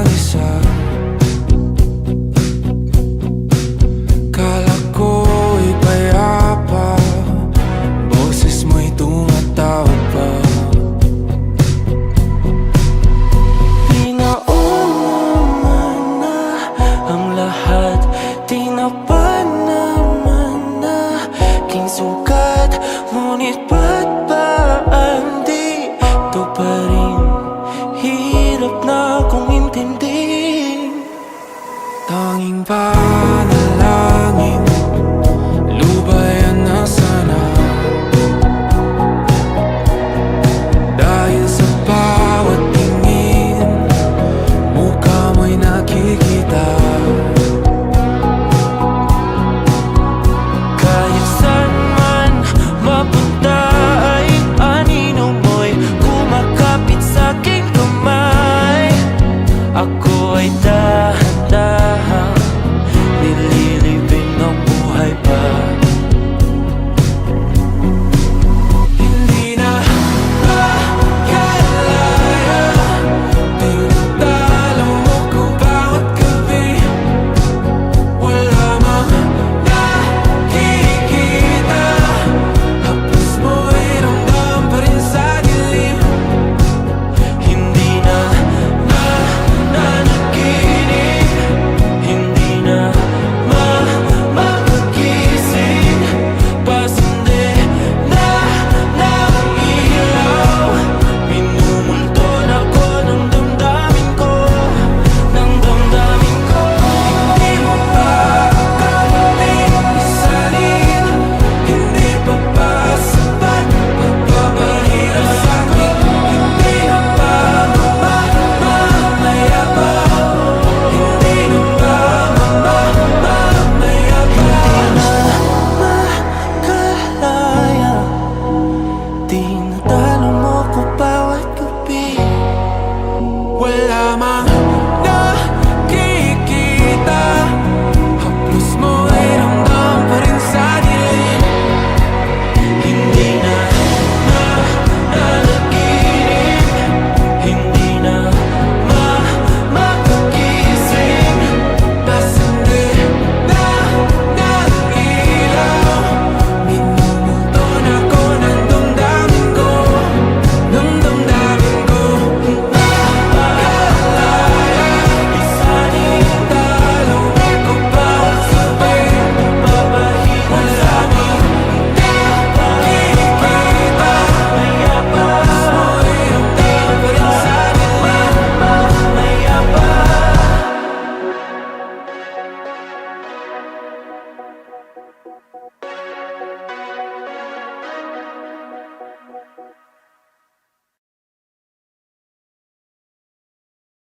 mag-isa. Kala ko'y payapa, boses mo'y tumatawag pa. Pinauna na ang lahat, tinapan naman na aking sugat. Ngunit ba't ba andito pa rin? Hirap na kong intindihin. Tanging panalangin, lubayan na sana. Dahil sa bawat tingin, mukha mo'y nakikita. Kahit saan man mapunta ay anino mo'y kumakapit sa'king kamay. Ako ay dahan-dahan nililibing ng buhay pa. Hindi na makalaya, tinatalo mo ko bawat gabi. Wala mang nakikita, hapos mo'y ramdam pa rin sa dilim. Hindi na nanaginip, hindi na makagising. Pasindi na ng ilaw, minumulton ako ng damdamin ko, ng damdamin ko. Hindi mo pa kailangang isalin, hindi pa ba sapat pagpapahirap sa'kin? Hindi na ba mamamaya pa? Hindi na ba mamamaya pa? Makalaya, tinatalo mo ko bawat gabi. Wala mang